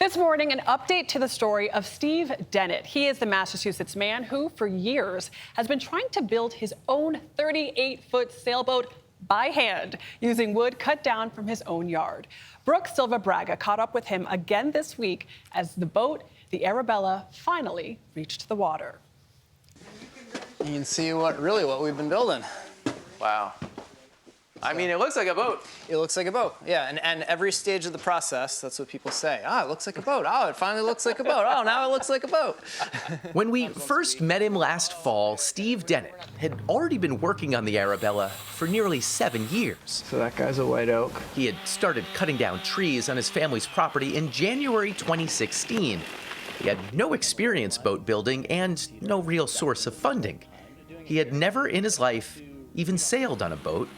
This morning, an update to the story of Steve Denette. He is the Massachusetts man who, for years, has been trying to build his own 38-foot sailboat by hand, using wood cut down from his own yard. Brook Silva-Braga caught up with him again this week as the boat, the Arabella, finally reached the water. You can see what we've been building. Wow. I mean, it looks like a boat. It looks like a boat, yeah. And every stage of the process, that's what people say. Ah, it looks like a boat. Oh, it finally looks like a boat. Oh, now it looks like a boat. When we first met him last fall, Steve Denette had already been working on the Arabella for nearly 7 years. So that guy's a white oak. He had started cutting down trees on his family's property in January 2016. He had no experience boat building and no real source of funding. He had never in his life even sailed on a boat,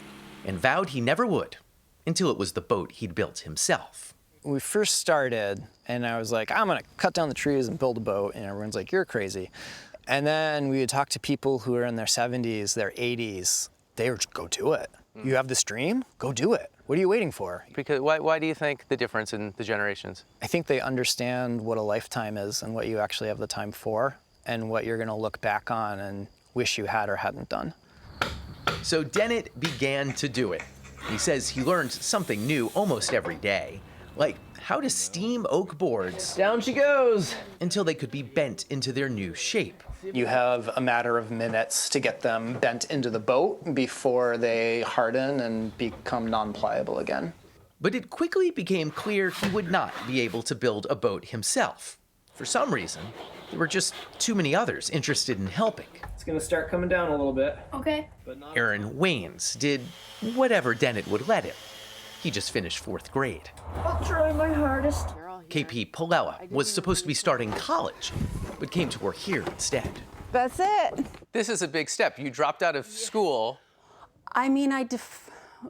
and vowed he never would until it was the boat he'd built himself. We first started, and I was like, I'm gonna cut down the trees and build a boat, and everyone's like, you're crazy. And then we would talk to people who are in their 70s, their 80s. They were, go do it. You have this dream? Go do it. What are you waiting for? Because why do you think the difference in the generations? I think they understand what a lifetime is and what you actually have the time for, and what you're gonna look back on and wish you had or hadn't done. So Denette began to do it. He says he learned something new almost every day, like how to steam oak boards. Down she goes. Until they could be bent into their new shape. You have a matter of minutes to get them bent into the boat before they harden and become non-pliable again. But it quickly became clear he would not be able to build a boat himself. For some reason, there were just too many others interested in helping. It's gonna start coming down a little bit. Okay. Aaron Waynes did whatever Denette would let him. He just finished 4th grade. I'll try my hardest. KP Palella was supposed to be starting college, but came to work here instead. That's it. This is a big step. You dropped out of school. I mean,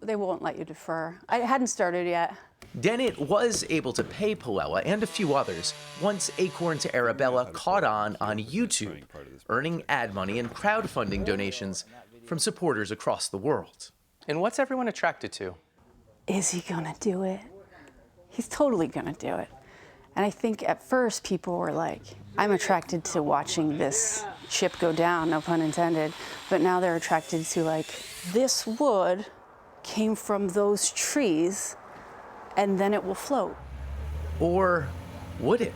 they won't let you defer. I hadn't started yet. Denette was able to pay Palella and a few others once Acorn to Arabella caught on YouTube, earning ad money and crowdfunding donations from supporters across the world. And what's everyone attracted to? Is he gonna do it? He's totally gonna do it. And I think at first people were like, I'm attracted to watching this ship go down, no pun intended, but now they're attracted to like, this wood came from those trees and then it will float. Or would it?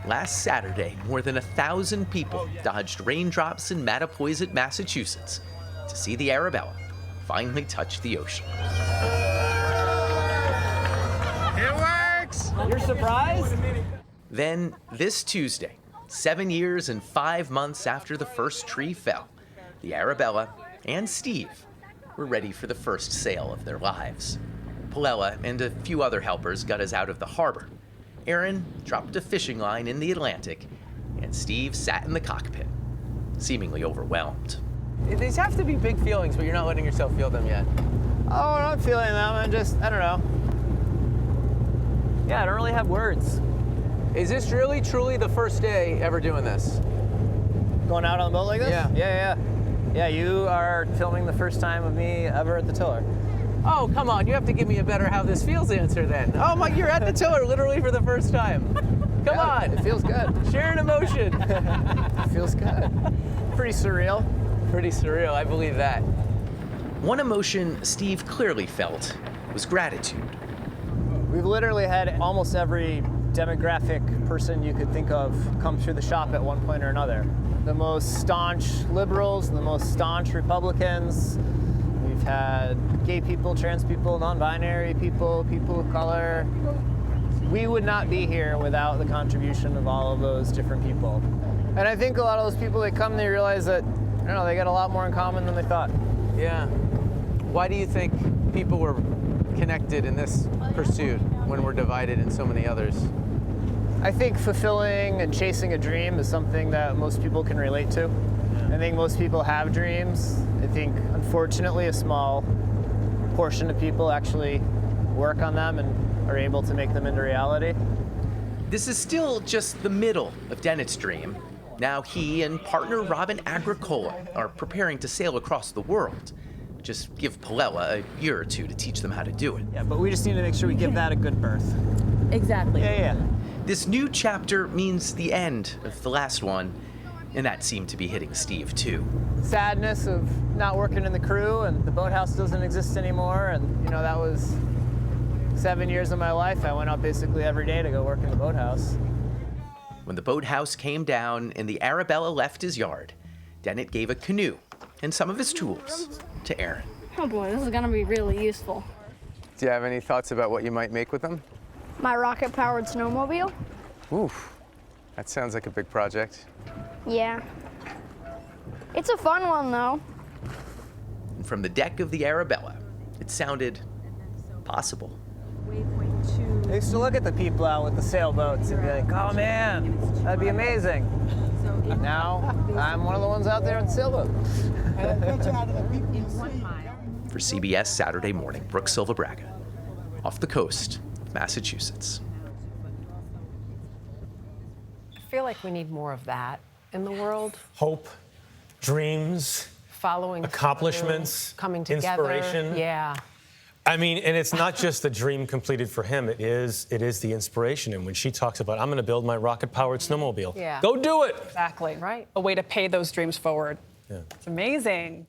Last Saturday, more than 1,000 people dodged raindrops in Mattapoisett, Massachusetts, to see the Arabella finally touch the ocean. It works! You're surprised? Then, this Tuesday, 7 years and 5 months after the first tree fell, the Arabella and Steve were ready for the first sail of their lives. Palella and a few other helpers got us out of the harbor. Aaron dropped a fishing line in the Atlantic, and Steve sat in the cockpit, seemingly overwhelmed. These have to be big feelings, but you're not letting yourself feel them yet. Oh, I'm not feeling them. I don't know. Yeah, I don't really have words. Is this really, truly the first day ever doing this? Going out on a boat like this? Yeah. Yeah, you are filming the first time of me ever at the tiller. Oh, come on, you have to give me a better how this feels answer then. Oh my, you're at the tiller literally for the first time. Come on. It feels good. Share an emotion. It feels good. Pretty surreal. Pretty surreal, I believe that. One emotion Steve clearly felt was gratitude. We've literally had almost every demographic person you could think of come through the shop at one point or another. The most staunch liberals, the most staunch Republicans. We've had gay people, trans people, non-binary people, people of color. We would not be here without the contribution of all of those different people. And I think a lot of those people, they come, they realize that, I don't know, they got a lot more in common than they thought. Yeah. Why do you think people were connected in this pursuit when we're divided in so many others? I think fulfilling and chasing a dream is something that most people can relate to. I think most people have dreams. I think, unfortunately, a small portion of people actually work on them and are able to make them into reality. This is still just the middle of Denette's dream. Now he and partner Robin Agricola are preparing to sail across the world. Just give Palella a year or two to teach them how to do it. Yeah, but we just need to make sure we give that a good birth. Exactly. Yeah. This new chapter means the end of the last one, and that seemed to be hitting Steve too. Sadness of not working in the crew, and the boathouse doesn't exist anymore, and that was 7 years of my life. I went out basically every day to go work in the boathouse. When the boathouse came down and the Arabella left his yard, Denette gave a canoe and some of his tools to Aaron. Oh boy, this is gonna be really useful. Do you have any thoughts about what you might make with them? My rocket-powered snowmobile? Oof, that sounds like a big project. Yeah. It's a fun one, though. And from the deck of the Arabella, it sounded possible. I used to look at the people out with the sailboats and be like, oh man, that'd be amazing. Now, I'm one of the ones out there in the sailboat. For CBS Saturday Morning, Brook Silva-Braga, off the coast of Massachusetts. I feel like we need more of that in the world. Hope, dreams, Following accomplishments, through, coming together. inspiration. Yeah. I mean, and it's not just the dream completed for him. It is the inspiration. And when she talks about, I'm going to build my rocket-powered snowmobile. Yeah. Go do it. Exactly. Right. A way to pay those dreams forward. Yeah. It's amazing.